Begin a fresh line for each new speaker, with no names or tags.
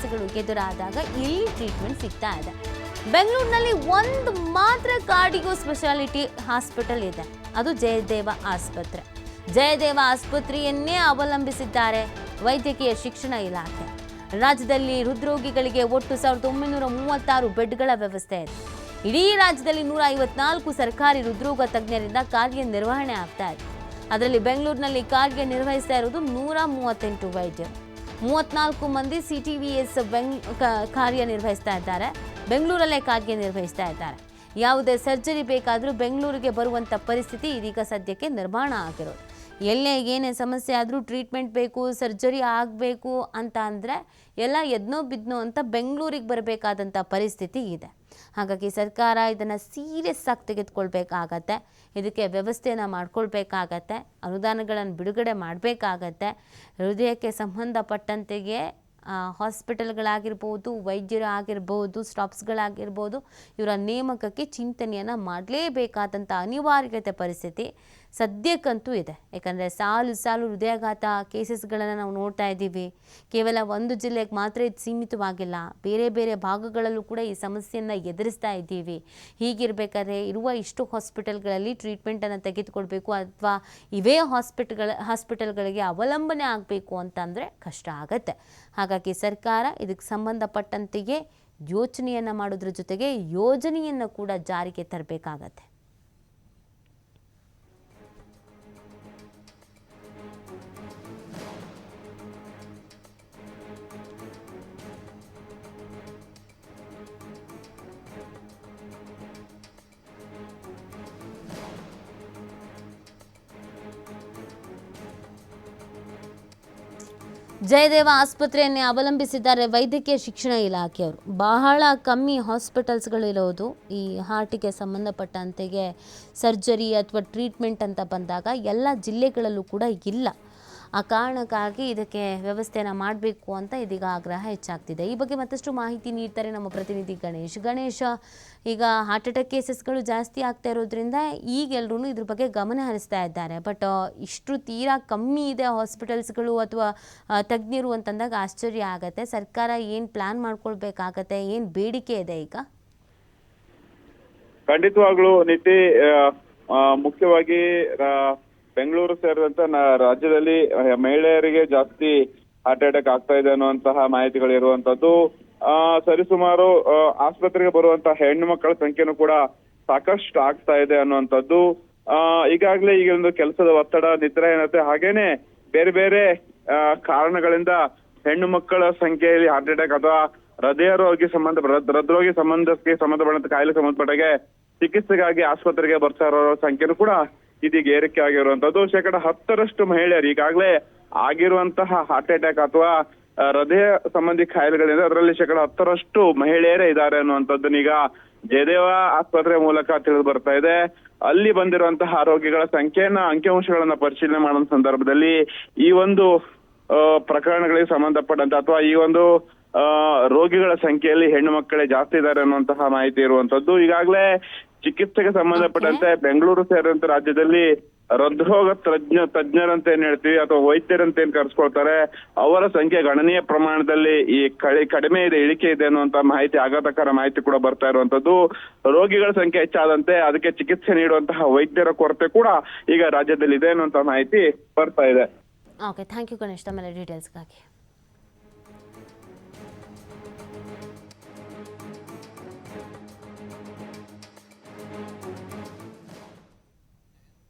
ಸಮಸ್ಯೆಗಳು ಎದುರಾದಾಗ ಇಲ್ಲಿ ಟ್ರೀಟ್ಮೆಂಟ್ ಸಿಗ್ತಾ ಇದೆ. ಬೆಂಗಳೂರಿನಲ್ಲಿ ಒಂದು ಮಾತ್ರ ಕಾರ್ಡಿಯೋ ಸ್ಪೆಷಾಲಿಟಿ ಹಾಸ್ಪಿಟಲ್ ಇದೆ, ಅದು ಜಯದೇವ ಆಸ್ಪತ್ರೆ. ಜಯದೇವ ಆಸ್ಪತ್ರೆಯನ್ನೇ ಅವಲಂಬಿಸಿದ್ದಾರೆ ವೈದ್ಯಕೀಯ ಶಿಕ್ಷಣ ಇಲಾಖೆ. ರಾಜ್ಯದಲ್ಲಿ ಹೃದ್ರೋಗಿಗಳಿಗೆ ಒಟ್ಟು 1936 ಬೆಡ್ಗಳ ವ್ಯವಸ್ಥೆ ಇದೆ. ಇಡೀ ರಾಜ್ಯದಲ್ಲಿ 154 ಸರ್ಕಾರಿ ಹೃದ್ರೋಗ ತಜ್ಞರಿಂದ ಕಾರ್ಯನಿರ್ವಹಣೆ ಆಗ್ತಾ ಇದೆ. ಅದರಲ್ಲಿ ಬೆಂಗಳೂರಿನಲ್ಲಿ ಕಾರ್ಯನಿರ್ವಹಿಸ್ತಾ ಇರೋದು 138 ವೈದ್ಯರು. 34 ಮಂದಿ CTVS ಕಾರ್ಯನಿರ್ವಹಿಸ್ತಾ ಇದ್ದಾರೆ, ಬೆಂಗಳೂರಲ್ಲೇ ಕಾರ್ಯನಿರ್ವಹಿಸ್ತಾ ಇದ್ದಾರೆ. ಯಾವುದೇ ಸರ್ಜರಿ ಬೇಕಾದರೂ ಬೆಂಗಳೂರಿಗೆ ಬರುವಂಥ ಪರಿಸ್ಥಿತಿ ಇದೀಗ ಸದ್ಯಕ್ಕೆ ನಿರ್ಮಾಣ ಆಗಿರೋದು. ಎಲ್ಲೇ ಏನೇ ಸಮಸ್ಯೆ ಆದರೂ ಟ್ರೀಟ್ಮೆಂಟ್ ಬೇಕು, ಸರ್ಜರಿ ಆಗಬೇಕು ಅಂತ ಅಂದರೆ ಎಲ್ಲ ಎದ್ನೋ ಬಿದ್ನೋ ಅಂತ ಬೆಂಗಳೂರಿಗೆ ಬರಬೇಕಾದಂಥ ಪರಿಸ್ಥಿತಿ ಇದೆ. ಹಾಗಾಗಿ ಸರ್ಕಾರ ಇದನ್ನು ಸೀರಿಯಸ್ ಆಗಿ ತೆಗೆದುಕೊಳ್ಬೇಕಾಗತ್ತೆ, ಇದಕ್ಕೆ ವ್ಯವಸ್ಥೆಯನ್ನು ಮಾಡ್ಕೊಳ್ಬೇಕಾಗತ್ತೆ, ಅನುದಾನಗಳನ್ನು ಬಿಡುಗಡೆ ಮಾಡಬೇಕಾಗತ್ತೆ. ಹೃದಯಕ್ಕೆ ಸಂಬಂಧಪಟ್ಟಂತೆಯೇ ಹಾಸ್ಪಿಟಲ್ಗಳಾಗಿರ್ಬೋದು, ವೈದ್ಯರು ಆಗಿರ್ಬೋದು, ಸ್ಟಾಫ್ಸ್ಗಳಾಗಿರ್ಬೋದು, ಇವರ ನೇಮಕಕ್ಕೆ ಚಿಂತನೆಯನ್ನು ಮಾಡಲೇಬೇಕಾದಂಥ ಅನಿವಾರ್ಯತೆ ಪರಿಸ್ಥಿತಿ ಸದ್ಯಕ್ಕಂತೂ ಇದೆ. ಯಾಕಂದರೆ ಸಾಲು ಹೃದಯಾಘಾತ ಕೇಸಸ್ಗಳನ್ನು ನಾವು ನೋಡ್ತಾ ಇದ್ದೀವಿ. ಕೇವಲ ಒಂದು ಜಿಲ್ಲೆಗೆ ಮಾತ್ರ ಇದು ಸೀಮಿತವಾಗಿಲ್ಲ, ಬೇರೆ ಬೇರೆ ಭಾಗಗಳಲ್ಲೂ ಕೂಡ ಈ ಸಮಸ್ಯೆಯನ್ನು ಎದುರಿಸ್ತಾ ಇದ್ದೀವಿ. ಹೀಗಿರಬೇಕಾದ್ರೆ ಇರುವ ಇಷ್ಟು ಹಾಸ್ಪಿಟಲ್ಗಳಲ್ಲಿ ಟ್ರೀಟ್ಮೆಂಟನ್ನು ತೆಗೆದುಕೊಳ್ಬೇಕು ಅಥವಾ ಇವೇ ಹಾಸ್ಪಿಟಲ್ಗಳಿಗೆ ಅವಲಂಬನೆ ಆಗಬೇಕು ಅಂತಂದರೆ ಕಷ್ಟ ಆಗತ್ತೆ. ಹಾಗಾಗಿ ಸರ್ಕಾರ ಇದಕ್ಕೆ ಸಂಬಂಧಪಟ್ಟಂತೆಯೇ ಯೋಚನೆಯನ್ನು ಮಾಡೋದ್ರ ಜೊತೆಗೆ ಯೋಜನೆಯನ್ನು ಕೂಡ ಜಾರಿಗೆ ತರಬೇಕಾಗತ್ತೆ. ಜಯದೇವ ಆಸ್ಪತ್ರೆಯನ್ನೇ ಅವಲಂಬಿಸಿದ್ದಾರೆ ವೈದ್ಯಕೀಯ ಶಿಕ್ಷಣ ಇಲಾಖೆಯವರು. ಬಹಳ ಕಮ್ಮಿ ಹಾಸ್ಪಿಟಲ್ಸ್ಗಳಿರೋದು ಈ ಹಾರ್ಟಿಗೆ ಸಂಬಂಧಪಟ್ಟಂತೆಗೆ ಸರ್ಜರಿ ಅಥವಾ ಟ್ರೀಟ್ಮೆಂಟ್ ಅಂತ ಬಂದಾಗ ಎಲ್ಲ ಜಿಲ್ಲೆಗಳಲ್ಲೂ ಕೂಡ ಇಲ್ಲ. ಆ ಕಾರಣಕ್ಕಾಗಿ ಇದಕ್ಕೆ ವ್ಯವಸ್ಥೆಯನ್ನು ಮಾಡಬೇಕು ಅಂತ ಇದೀಗ ಆಗ್ರಹ ಹೆಚ್ಚಾಗ್ತಿದೆ. ಈ ಬಗ್ಗೆ ಮತ್ತಷ್ಟು ಮಾಹಿತಿ ನೀಡ್ತಾರೆ ನಮ್ಮ ಪ್ರತಿನಿಧಿ ಗಣೇಶ್. ಈಗ ಹಾರ್ಟ್ ಅಟ್ಯಾಕ್ ಕೇಸಸ್ಗಳು ಜಾಸ್ತಿ ಆಗ್ತಾ ಇರೋದ್ರಿಂದ ಈಗೆಲ್ಲರೂ ಇದ್ರ ಬಗ್ಗೆ ಗಮನ ಹರಿಸ್ತಾ ಇದ್ದಾರೆ. ಬಟ್ ಇಷ್ಟು ತೀರಾ ಕಮ್ಮಿ ಇದೆ ಹಾಸ್ಪಿಟಲ್ಸ್ಗಳು ಅಥವಾ ತಜ್ಞರು ಅಂತಂದಾಗ ಆಶ್ಚರ್ಯ ಆಗತ್ತೆ. ಸರ್ಕಾರ ಏನು ಪ್ಲಾನ್ ಮಾಡ್ಕೊಳ್ಬೇಕಾಗತ್ತೆ, ಏನು ಬೇಡಿಕೆ ಇದೆ ಈಗ?
ಖಂಡಿತವಾಗ್ಲೂ ನಿತಿ, ಮುಖ್ಯವಾಗಿ ಬೆಂಗಳೂರು ಸೇರಿದಂತೆ ರಾಜ್ಯದಲ್ಲಿ ಮಹಿಳೆಯರಿಗೆ ಜಾಸ್ತಿ ಹಾರ್ಟ್ ಅಟ್ಯಾಕ್ ಆಗ್ತಾ ಇದೆ ಅನ್ನುವಂತಹ ಮಾಹಿತಿಗಳು ಇರುವಂತದ್ದು. ಸರಿಸುಮಾರು ಆಸ್ಪತ್ರೆಗೆ ಬರುವಂತಹ ಹೆಣ್ಣು ಮಕ್ಕಳ ಸಂಖ್ಯೆನೂ ಕೂಡ ಸಾಕಷ್ಟು ಆಗ್ತಾ ಇದೆ ಅನ್ನುವಂಥದ್ದು. ಈಗಾಗಲೇ ಈಗ ಒಂದು ಕೆಲಸದ ಒತ್ತಡ, ನಿದ್ರಾಹೀನತೆ ಹಾಗೇನೆ ಬೇರೆ ಬೇರೆ ಕಾರಣಗಳಿಂದ ಹೆಣ್ಣು ಮಕ್ಕಳ ಸಂಖ್ಯೆಯಲ್ಲಿ ಹಾರ್ಟ್ ಅಟ್ಯಾಕ್ ಅಥವಾ ಹೃದರೋಗಿ ಸಂಬಂಧಕ್ಕೆ ಸಂಬಂಧಪಟ್ಟಂತ ಕಾಯಿಲೆ ಸಂಬಂಧಪಟ್ಟಾಗೆ ಚಿಕಿತ್ಸೆಗಾಗಿ ಆಸ್ಪತ್ರೆಗೆ ಬರ್ತಾ ಇರೋ ಸಂಖ್ಯೆನೂ ಕೂಡ ಇದೀಗ ಏರಿಕೆ ಆಗಿರುವಂತದ್ದು. 10% ಮಹಿಳೆಯರು ಈಗಾಗಲೇ ಆಗಿರುವಂತಹ ಹಾರ್ಟ್ ಅಟ್ಯಾಕ್ ಅಥವಾ ಹೃದಯ ಸಂಬಂಧಿ ಕಾಯಿಲೆಗಳಿಂದ ಅದರಲ್ಲಿ 10% ಮಹಿಳೆಯರೇ ಇದ್ದಾರೆ ಅನ್ನುವಂಥದ್ದನ್ನ ಈಗ ಜಯದೇವ ಆಸ್ಪತ್ರೆ ಮೂಲಕ ತಿಳಿದು ಬರ್ತಾ ಇದೆ. ಅಲ್ಲಿ ಬಂದಿರುವಂತಹ ರೋಗಿಗಳ ಸಂಖ್ಯೆಯನ್ನ ಅಂಕಿಅಂಶಗಳನ್ನ ಪರಿಶೀಲನೆ ಮಾಡುವ ಸಂದರ್ಭದಲ್ಲಿ ಈ ಒಂದು ಪ್ರಕರಣಗಳಿಗೆ ಸಂಬಂಧಪಟ್ಟಂತ ಅಥವಾ ಈ ಒಂದು ರೋಗಿಗಳ ಸಂಖ್ಯೆಯಲ್ಲಿ ಹೆಣ್ಣು ಮಕ್ಕಳೇ ಜಾಸ್ತಿ ಇದ್ದಾರೆ ಅನ್ನುವಂತಹ ಮಾಹಿತಿ ಇರುವಂತದ್ದು. ಈಗಾಗಲೇ ಚಿಕಿತ್ಸೆಗೆ ಸಂಬಂಧಪಟ್ಟಂತೆ ಬೆಂಗಳೂರು ಸೇರಿದಂತೆ ರಾಜ್ಯದಲ್ಲಿ ಹೃದ್ರೋಗ ತಜ್ಞರಂತ ಏನ್ ಹೇಳ್ತೀವಿ ಅಥವಾ ವೈದ್ಯರಂತ ಏನ್ ಕರೆಸ್ಕೊಳ್ತಾರೆ, ಅವರ ಸಂಖ್ಯೆ ಗಣನೀಯ ಪ್ರಮಾಣದಲ್ಲಿ ಈ ಕಡಿಮೆ ಇದೆ, ಇಳಿಕೆ ಇದೆ ಅನ್ನುವಂತ ಮಾಹಿತಿ, ಆಘಾತಕರ ಮಾಹಿತಿ ಕೂಡ ಬರ್ತಾ ಇರುವಂತದ್ದು. ರೋಗಿಗಳ ಸಂಖ್ಯೆ ಹೆಚ್ಚಾದಂತೆ ಅದಕ್ಕೆ ಚಿಕಿತ್ಸೆ ನೀಡುವಂತಹ ವೈದ್ಯರ ಕೊರತೆ ಕೂಡ ಈಗ ರಾಜ್ಯದಲ್ಲಿ ಇದೆ ಅನ್ನುವಂತ ಮಾಹಿತಿ ಬರ್ತಾ ಇದೆ.
ಓಕೆ, ಥ್ಯಾಂಕ್ ಯು ಗಣೇಶ್ ತಮ್ಮ ಡೀಟೇಲ್ಸ್ಗಾಗಿ.